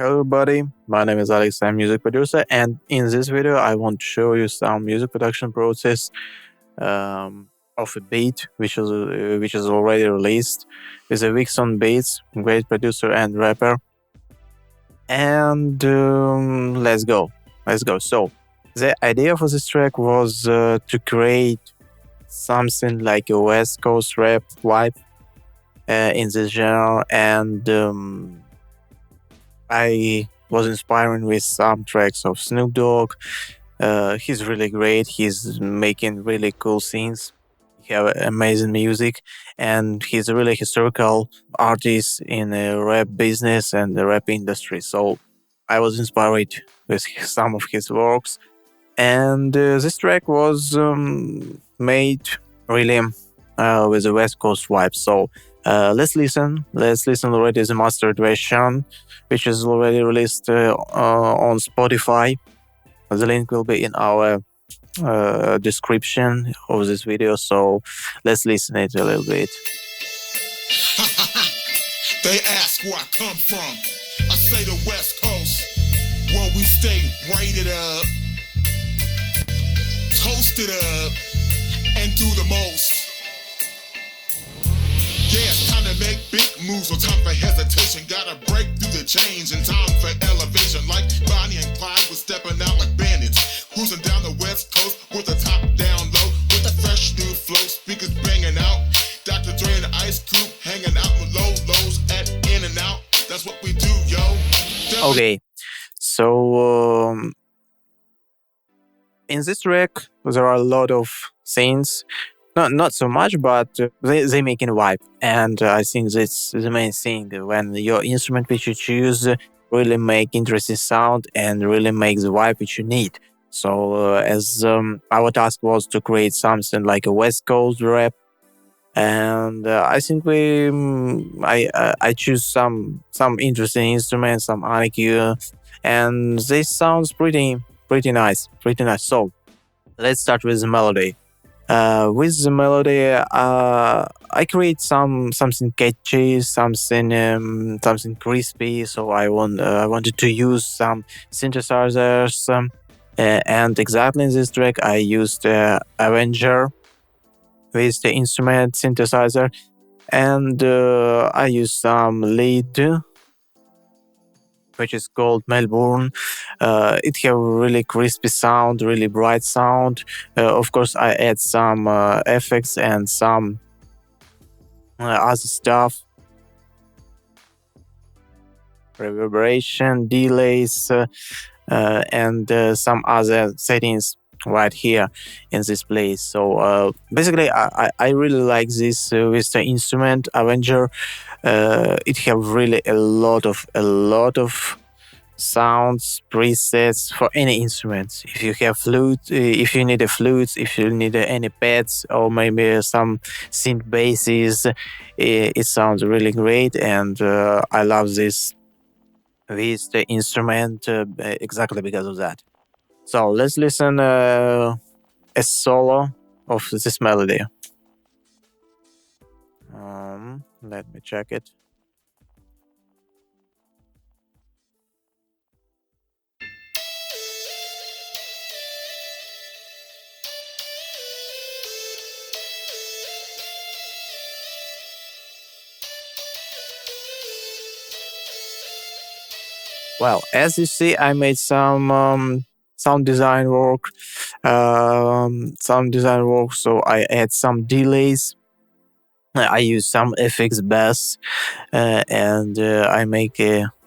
Hello everybody, my name is Alex, I'm music producer, and in this video I want to show you some music production process of a beat which is already released with A.K.A.VIXonbeats, great producer and rapper. And let's go. So the idea for this track was to create something like a West Coast rap vibe in this genre, and I was inspiring with some tracks of Snoop Dogg. He's really great. He's making really cool scenes. He have amazing music, and he's a really historical artist in the rap business and the rap industry. So I was inspired with some of his works, and this track was made really with a West Coast vibe. So let's listen. Already the mastered version, which is already released on Spotify. The link will be in our description of this video. So let's listen it a little bit. They ask where I come from. I say the West Coast, where we stay rated up, toasted up, and do the most. Yeah, it's time to make big moves, no time for hesitation. Gotta break through the chains in time for elevation. Like Bonnie and Clyde was stepping out like bandits, cruising down the West Coast with the top down low, with the fresh new flow, speakers banging out. Dr. Dre and the Ice Cube hanging out with low lows at in and out. That's what we do, yo. Okay, so in this track there are a lot of scenes. Not so much, but they make a vibe, and I think that's the main thing. When your instrument which you choose really make interesting sound and really make the vibe which you need. So as our task was to create something like a West Coast rap, and I think I choose some interesting instruments, some EQ, and this sounds pretty nice. So let's start with the melody. With the melody, I create something catchy, something crispy. So I wanted to use some synthesizers, and exactly in this track I used Avenger with the instrument synthesizer, and I used some lead, which is called Melbourne. It have really crispy sound, really bright sound. Of course, I add some effects and some other stuff, reverberation, delays, and some other settings right here in this place. So basically, I really like this with the instrument Avenger. It have really a lot of sounds, presets for any instruments. If you have flute, if you need a flute, if you need any pads or maybe some synth basses, it sounds really great, and I love this with the instrument exactly because of that. So let's listen a solo of this melody. Let me check it. Well, as you see, I made some sound design work. So I add some delays. I use some FX bass, and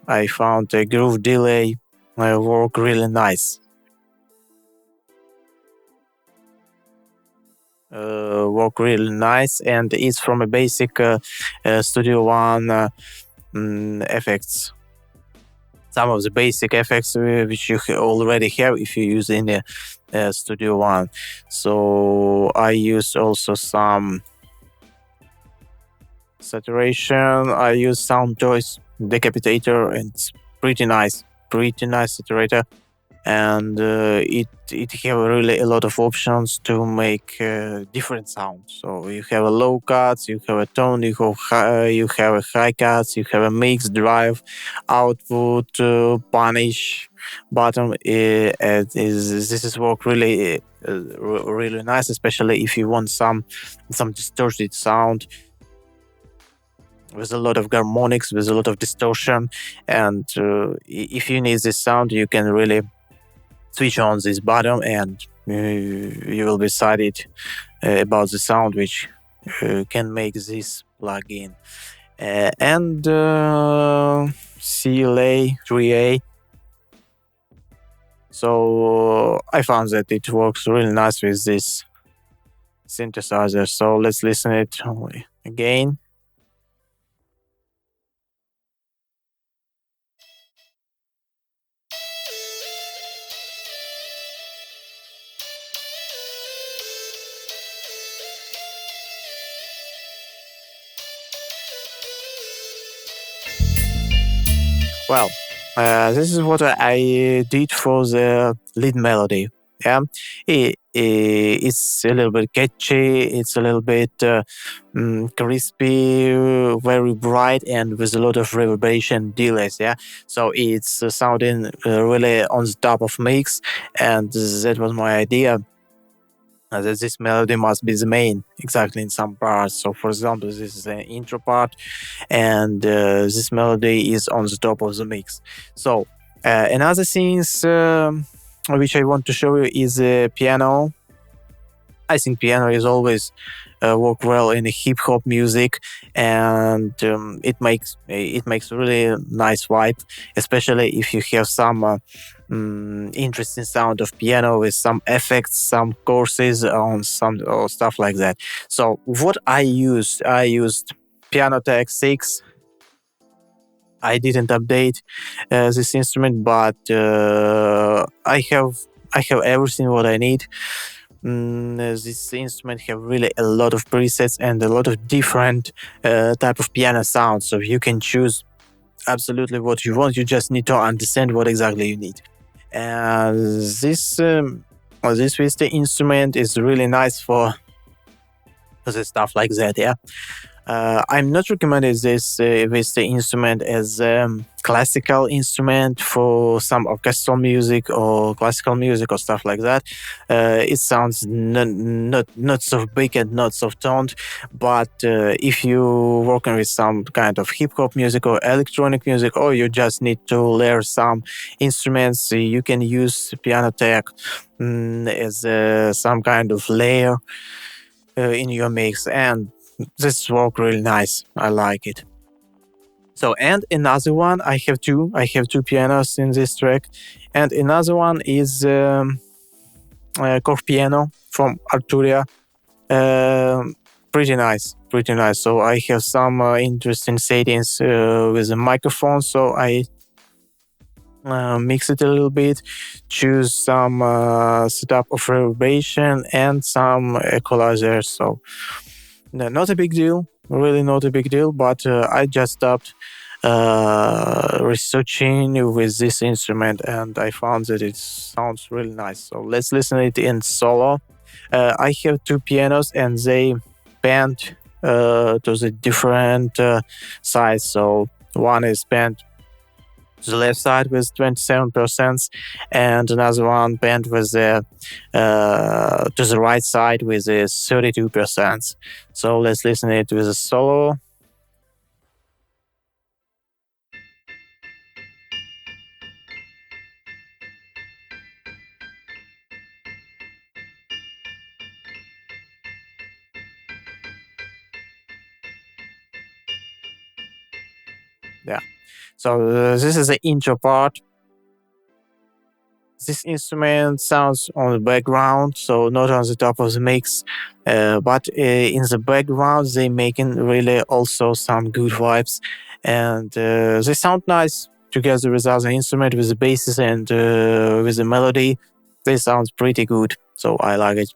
I found a groove delay work really nice. Work really nice, and it's from a basic Studio One effects. Some of the basic effects which you already have if you use in the Studio One. So I use also some saturation. I use Sound Choice Decapitator, and it's pretty nice saturator. and it have really a lot of options to make different sounds. So you have a low cuts, you have a tone, you have a high cuts, you have a mix, drive, output, punish, bottom. This is work really really nice, especially if you want some distorted sound with a lot of harmonics, with a lot of distortion. And if you need this sound, you can really switch on this button, and you will be excited about the sound which can make this plugin. And CLA 3A. So I found that it works really nice with this synthesizer. So let's listen it again. Well, this is what I did for the lead melody. Yeah, it's a little bit catchy. It's a little bit crispy, very bright, and with a lot of reverberation delays. Yeah, so it's sounding really on the top of mix, and that was my idea. That this melody must be the main exactly in some parts. So, for example, this is the intro part, and this melody is on the top of the mix. So, another things which I want to show you is piano. I think piano is always work well in hip hop music, and it makes really nice vibe, especially if you have some interesting sound of piano with some effects, some courses on some or stuff like that. So what I used Piano Tech 6. I didn't update this instrument, but I have everything what I need. This instrument have really a lot of presets and a lot of different type of piano sounds, so you can choose absolutely what you want. You just need to understand what exactly you need. And this with the instrument is really nice for the stuff like that. Yeah. I'm not recommending this with the instrument as classical instrument for some orchestral music or classical music or stuff like that. It sounds not so big and not so toned, but if you're working with some kind of hip hop music or electronic music, or you just need to layer some instruments, you can use Piano Tech as some kind of layer in your mix, and this work really nice. I like it. So, and another one, I have two pianos in this track, and another one is Cork piano from Arturia. Pretty nice. So I have some interesting settings with the microphone, so I mix it a little bit, choose some setup of reverberation and some equalizer. So not a big deal, really not a big deal, but I just stopped researching with this instrument, and I found that it sounds really nice. So let's listen it in solo. I have two pianos, and they bend to the different sides. So one is bent to the left side with 27%, and another one bent with the to the right side with 32%. So let's listen it with a solo. Yeah. So this is the intro part. This instrument sounds on the background, so not on the top of the mix, but in the background they making really also some good vibes, and they sound nice together with other instrument, with the basses and with the melody. They sound pretty good, so I like it.